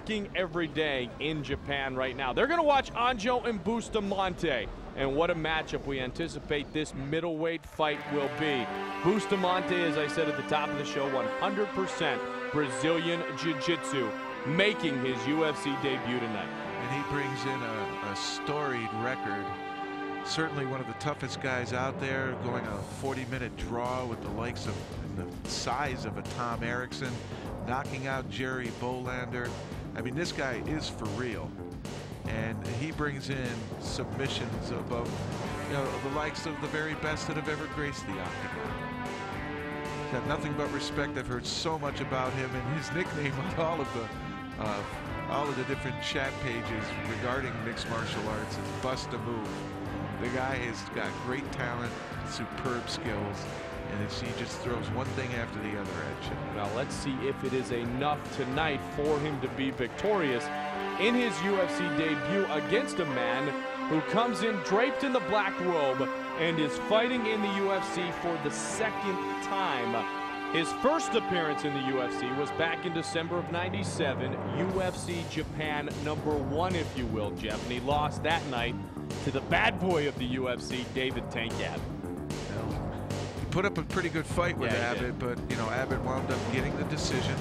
working every day in Japan right now. They're going to watch Anjo and Bustamante. And what a matchup we anticipate this middleweight fight will be. Bustamante, as I said at the top of the show, 100% Brazilian Jiu-Jitsu, making his UFC debut tonight. And he brings in a storied record. Certainly one of the toughest guys out there, going a 40-minute draw with the likes of the size of a Tom Erickson, knocking out Jerry Bolander. I mean, this guy is for real. And he brings in submissions above, you know, the likes of the very best that have ever graced the octagon. Got nothing but respect. I've heard so much about him, and his nickname on all of the different chat pages regarding mixed martial arts is Bust a Move. The guy has got great talent, superb skills, and he just throws one thing after the other at you. Now let's see if it is enough tonight for him to be victorious in his UFC debut against a man who comes in draped in the black robe and is fighting in the UFC for the second time. His first appearance in the UFC was back in December of '97, UFC Japan #1, if you will, Jeff, and he lost that night to the bad boy of the UFC, David Tank Abbott. Well, he put up a pretty good fight with Abbott, but you know, Abbott wound up getting the decision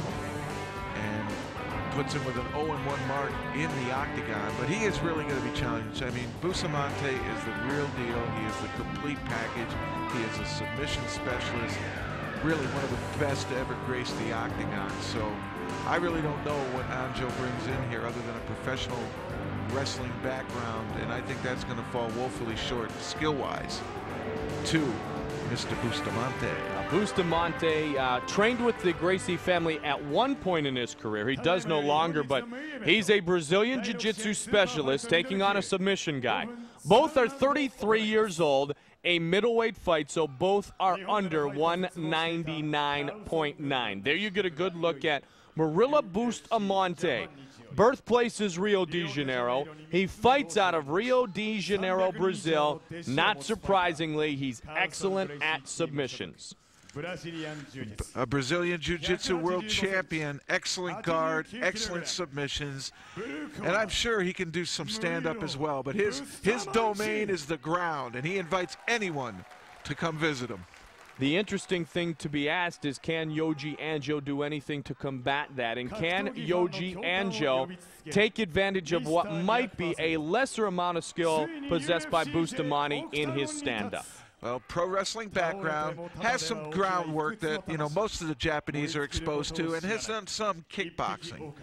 and puts him with an 0-1 mark in the octagon. But he is really going to be challenged. I mean, Bustamante is the real deal. He is the complete package. He is a submission specialist. Really one of the best to ever grace the octagon. So I really don't know what Anjo brings in here other than a professional wrestling background, and I think that's going to fall woefully short skill-wise to Mr. Bustamante. Bustamante trained with the Gracie family at one point in his career. He does no longer, but he's a Brazilian Jiu-Jitsu specialist taking on a submission guy. Both are 33 years old, a middleweight fight, so both are under 199.9. There you get a good look at Murilo Bustamante. Birthplace is Rio de Janeiro. He fights out of Rio de Janeiro, Brazil. Not surprisingly, he's excellent at submissions. A Brazilian Jiu-Jitsu world champion, excellent guard, excellent submissions, and I'm sure he can do some stand-up as well, but his domain is the ground, and he invites anyone to come visit him. The interesting thing to be asked is, can Yoji Anjo do anything to combat that? And can Yoji Anjo take advantage of what might be a lesser amount of skill possessed by Bustamante in his stand-up? Well, pro wrestling background, has some groundwork that, you know, most of the Japanese are exposed to, and has done some kickboxing.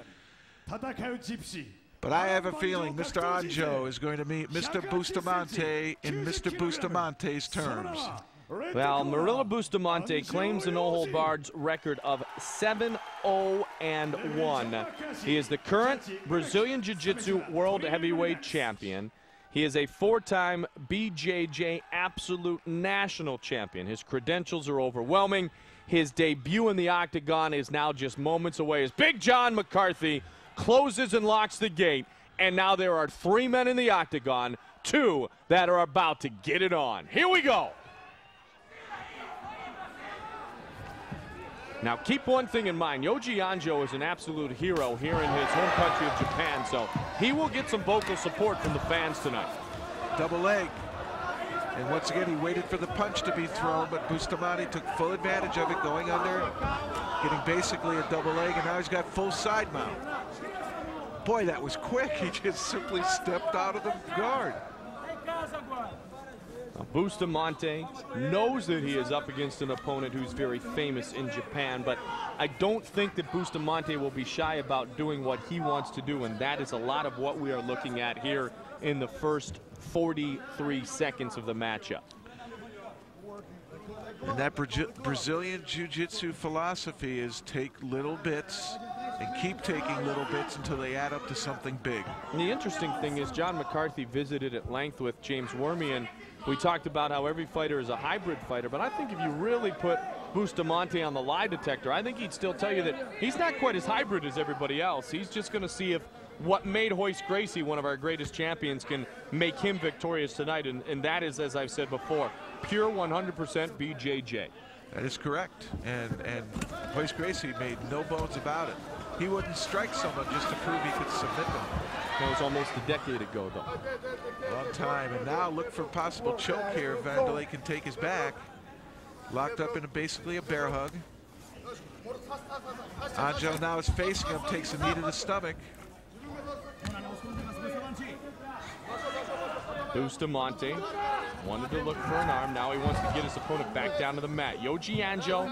But I have a feeling Mr. Anjo is going to meet Mr. Bustamante in Mr. Bustamante's terms. Well, Murilo Bustamante claims a no-hold-barred record of 7-0-1. He is the current Brazilian Jiu-Jitsu World Heavyweight Champion. He is a four-time BJJ Absolute National Champion. His credentials are overwhelming. His debut in the octagon is now just moments away as Big John McCarthy closes and locks the gate. And now there are 3 men in the octagon, 2 that are about to get it on. Here we go. Now, keep one thing in mind. Yoji Anjo is an absolute hero here in his home country of Japan, so he will get some vocal support from the fans tonight. Double leg. And once again, he waited for the punch to be thrown, but Bustamante took full advantage of it, going under, getting basically a double leg, and now he's got full side mount. Boy, that was quick. He just simply stepped out of the guard. Bustamante knows that he is up against an opponent who's very famous in Japan, but I don't think that Bustamante will be shy about doing what he wants to do, and that is a lot of what we are looking at here in the first 43 seconds of the matchup. And that Brazilian Jiu-Jitsu philosophy is take little bits and keep taking little bits until they add up to something big. And the interesting thing is John McCarthy visited at length with James Wormy, and we talked about how every fighter is a hybrid fighter, but I think if you really put Bustamante on the lie detector, I think he'd still tell you that he's not quite as hybrid as everybody else. He's just going to see if what made Royce Gracie one of our greatest champions can make him victorious tonight, and that is, as I've said before, pure 100% BJJ. That is correct, and Royce Gracie made no bones about it. he wouldn't strike someone just to prove he could submit them. That was almost a decade ago, though. Long time, and now look for a possible choke here if Vanderlei can take his back. Locked up in basically a bear hug. Anjo now is facing him, takes a knee to the stomach. Bustamante wanted to look for an arm. Now he wants to get his opponent back down to the mat. Yoji, Anjo,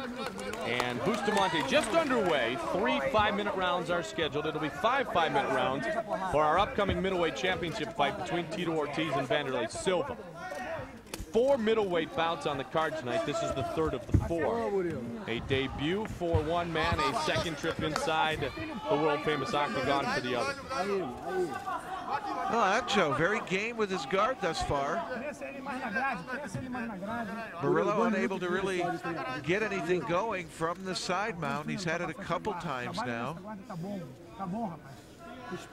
and Bustamante just underway. 3 5-minute rounds are scheduled. It'll be 5 5-minute rounds for our upcoming middleweight championship fight between Tito Ortiz and Vanderlei Silva. 4 middleweight bouts on the card tonight. This is the third of the 4. A debut for one man, a second trip inside the world-famous octagon for the other. Well, Anjo very game with his guard thus far. Murilo unable to really get anything going from the side mount. He's had it a couple times now.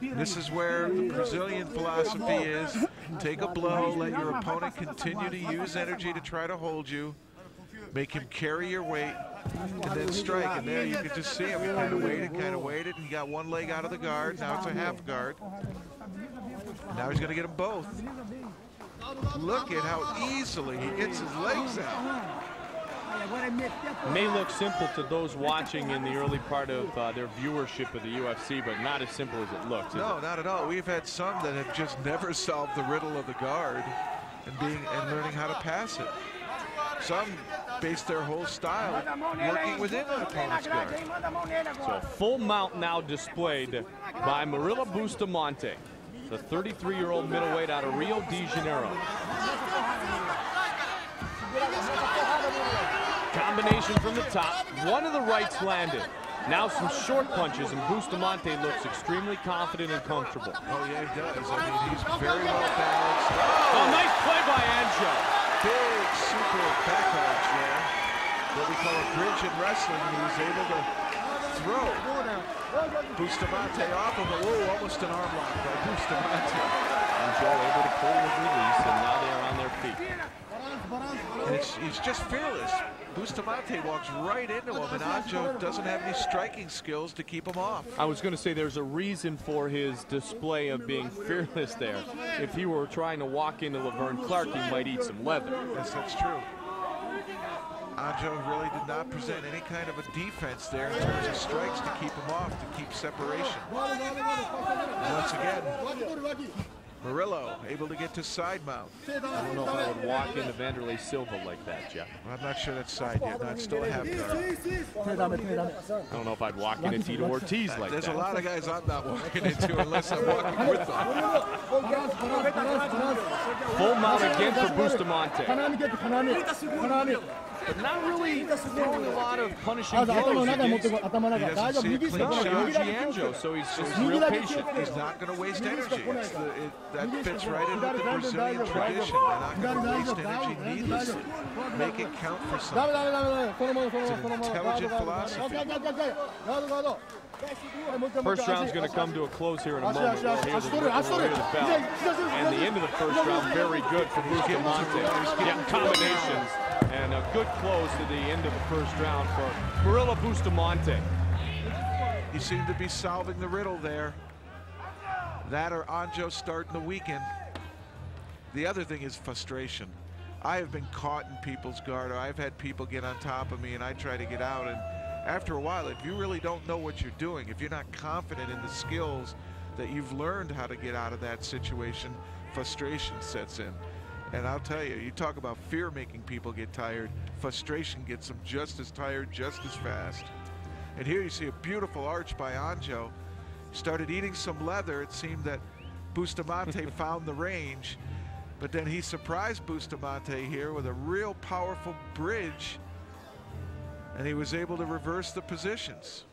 This is where the Brazilian philosophy is. Take a blow, let your opponent continue to use energy to try to hold you. Make him carry your weight, and then strike. And there you can just see him. He kind of waited, and he got one leg out of the guard. Now it's a half guard. Now he's going to get them both. Look at how easily he gets his legs out. May look simple to those watching in the early part of their viewership of the UFC, but not as simple as it looks. No, not at all. We've had some that have just never solved the riddle of the guard and learning how to pass it. Some base their whole style working within an opponent's guard. So full mount now displayed by Murilo Bustamante, the 33-year-old middleweight out of Rio de Janeiro. Combination from the top. One of the rights landed. Now some short punches, and Bustamante looks extremely confident and comfortable. Oh, yeah, he does. I mean, he's very well balanced. Oh, nice play by Anjo. Big super back arch there. What we call a bridge in wrestling. He was able to throw Bustamante off of the almost an arm lock by Bustamante. Anjo able to pull with release, and now they are on their feet. And he's just fearless. Bustamante walks right into him, and Anjo doesn't have any striking skills to keep him off. I was going to say there's a reason for his display of being fearless there. If he were trying to walk into Laverne Clark, he might eat some leather. Yes, that's true. Anjo really did not present any kind of a defense there in terms of strikes to keep him off, to keep separation. And once again, Murilo able to get to side mount. I don't know if I would walk into Vanderlei Silva like that, Jeff. I'm not sure that's side yet. No, it's still a half guard. I don't know if I'd walk into Tito Ortiz like There's that. There's a lot of guys I'm not walking into unless I'm walking with them. Full mount again for Bustamante. But not really throwing a lot of punishing blows. He doesn't see a clean shot. Yoji Anjo, so he's just real patient. He's not going to waste energy. That fits right in with the Brazilian tradition. They're not going to waste energy needlessly. Make it count for something. It's an intelligent philosophy. First round's going to come to a close here in a moment. We'll hear the bell. And the end of the first round, very good for Bustamante. Yeah, combinations. And a good close to the end of the first round for Murilo Bustamante. He seemed to be solving the riddle there. That or Anjo starting the weekend. The other thing is frustration. I have been caught in people's guard, or I've had people get on top of me and I try to get out, and after a while, if you really don't know what you're doing, if you're not confident in the skills that you've learned how to get out of that situation, frustration sets in. And I'll tell you, you talk about fear making people get tired, frustration gets them just as tired, just as fast. And here you see a beautiful arch by Anjo. Started eating some leather. It seemed that Bustamante found the range, but then he surprised Bustamante here with a real powerful bridge, and he was able to reverse the positions.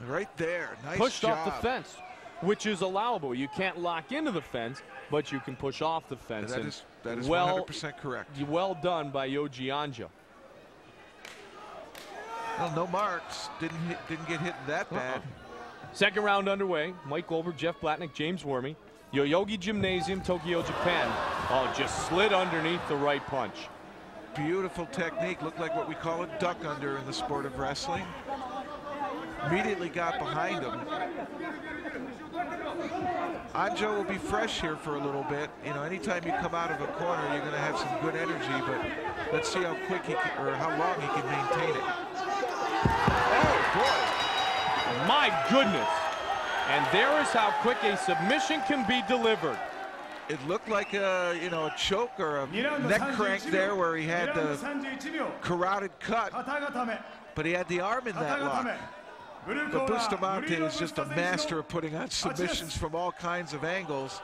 Right there, nice Pushed job. off the fence, which is allowable. You can't lock into the fence, but you can push off the fence. And that is well, 100% correct. Well done by Yoji Anjo. Well, no marks. Didn't get hit that bad. Second round underway. Mike Goldberg, Jeff Blatnick, James Wormy. Yoyogi Gymnasium, Tokyo, Japan. Oh, just slid underneath the right punch. Beautiful technique. Looked like what we call a duck under in the sport of wrestling. immediately got behind him. Anjo will be fresh here for a little bit. You know, anytime you come out of a corner, you're going to have some good energy, but let's see how quick he can, or how long he can maintain it. Oh, boy. My goodness. And there is how quick a submission can be delivered. It looked like a, you know, a choke or a neck crank there where he had the carotid cut, but he had the arm in that lock. But Bustamante is just a master of putting on submissions from all kinds of angles.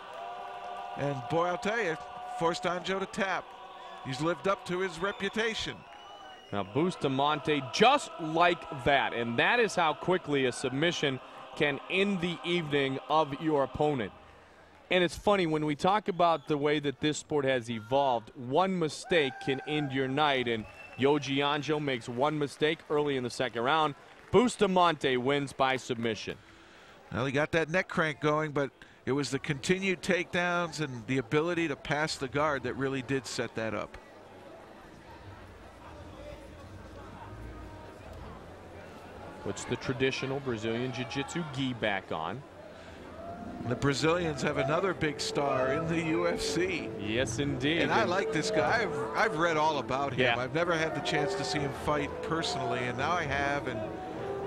And boy, I'll tell you, forced Anjo to tap. He's lived up to his reputation. Now Bustamante just like that, and that is how quickly a submission can end the evening of your opponent. And it's funny, when we talk about the way that this sport has evolved, one mistake can end your night, and Yoji Anjo makes one mistake early in the second round. Bustamante wins by submission. Well, he got that neck crank going, but it was the continued takedowns and the ability to pass the guard that really did set that up. Puts the traditional Brazilian Jiu-Jitsu gi back on. The Brazilians have another big star in the UFC. Yes, indeed. And I like this guy. I've read all about him. Yeah. I've never had the chance to see him fight personally, and now I have, and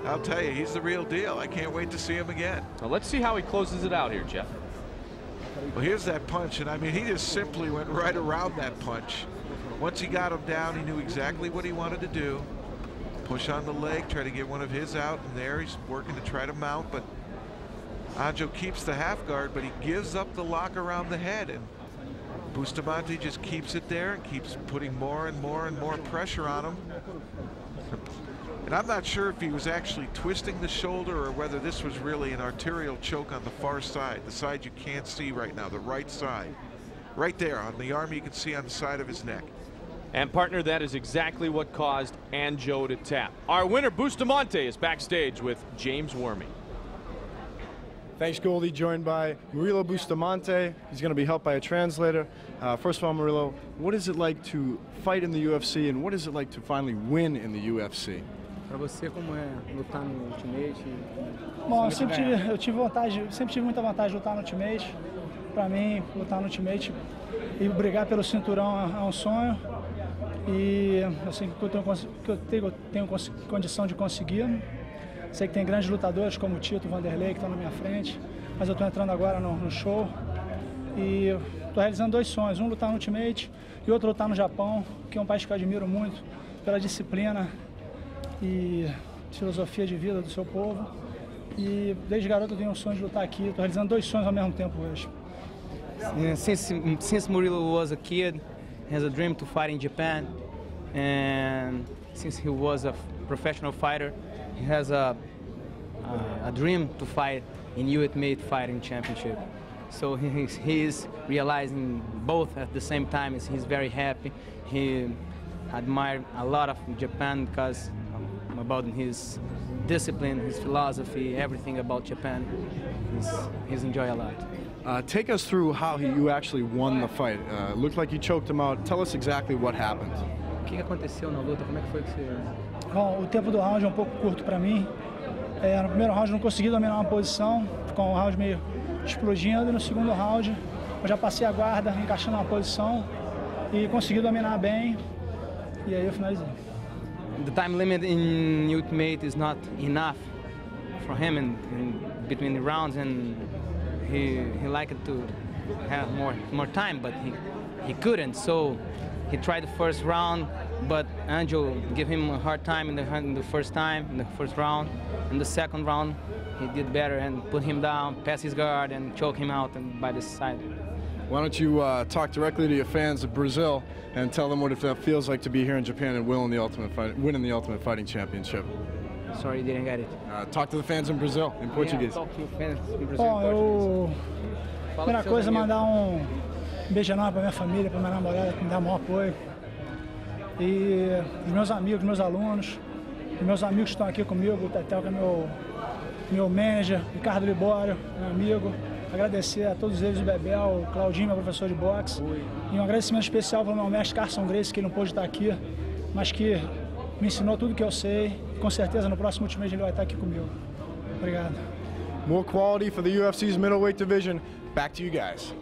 I'll tell you, he's the real deal. I can't wait to see him again. Well, let's see how he closes it out here, Jeff. Well, here's that punch, and I mean, he just simply went right around that punch. Once he got him down, he knew exactly what he wanted to do. Push on the leg, try to get one of his out, and there he's working to try to mount, but Anjo keeps the half guard, but he gives up the lock around the head, and Bustamante just keeps it there and keeps putting more and more and more pressure on him. And I'm not sure if he was actually twisting the shoulder or whether this was really an arterial choke on the far side, the side you can't see right now, the right side. Right there on the arm, you can see on the side of his neck. And partner, that is exactly what caused Anjo to tap. Our winner, Bustamante, is backstage with James Wormy. Thanks, Goldie. Joined by Murilo Bustamante. He's going to be helped by a translator. First of all, Murilo, what is it like to fight in the UFC, and what is it like to finally win in the UFC? Para você, como é lutar no Ultimate? Bom, eu sempre tive muita vontade de lutar no Ultimate. Para mim, lutar no Ultimate e brigar pelo cinturão é um sonho. E eu sei que eu tenho condição de conseguir. Sei que tem grandes lutadores como o Tito, o Vanderlei, que estão na minha frente, mas eu estou entrando agora no show e estou realizando dois sonhos, um lutar no Ultimate e outro lutar no Japão, que é um país que eu admiro muito pela disciplina e filosofia de vida do seu povo. E desde garoto eu tenho um sonho de lutar aqui, estou realizando dois sonhos ao mesmo tempo hoje. Since Murilo was a kid, he has a dream to fight in Japan, and since he was a professional fighter, he has a dream to fight in Ultimate Fighting Championship. So he is realizing both at the same time. He's very happy. He admired a lot of Japan because about his discipline, his philosophy, everything about Japan. He's enjoyed a lot. Take us through how you actually won the fight. Looked like you choked him out. Tell us exactly what happened. O que aconteceu na luta? Como é que foi que você... Bom, o tempo do round é um pouco curto para mim. No primeiro round não consegui dominar uma posição, ficou um round meio explodindo, e no segundo round eu já passei a guarda, encaixando uma posição e consegui dominar bem, e aí eu finalizei. The time limit in Ultimate is not enough for him in between the rounds, and he liked to have more time, but he couldn't, so he tried the first round, but Anjo gave him a hard time in the first round. In the second round, he did better and put him down, pass his guard, and choke him out and by the side. Why don't you talk directly to your fans of Brazil and tell them what it feels like to be here in Japan and winning the Ultimate Fighting Championship? Sorry, didn't get it. Talk to the fans in Brazil, in Portuguese. Talk to fans in Brazil Bom, primeira coisa, mandar um beijo enorme para minha família, para minha namorada, que me dá o maior apoio. E os meus amigos, meus alunos, os meus amigos que estão aqui comigo, o Tetel, que é meu manager, Ricardo Libório, meu amigo. Agradecer a todos eles, o Bebel, o Claudinho, meu professor de boxe. E um agradecimento especial para o meu mestre Carson Grace, que ele não pôde estar aqui, mas que me ensinou tudo que eu sei. com certeza no próximo Ultimate ele vai estar aqui comigo. Obrigado. More quality for the UFC's middleweight division. Back to you guys.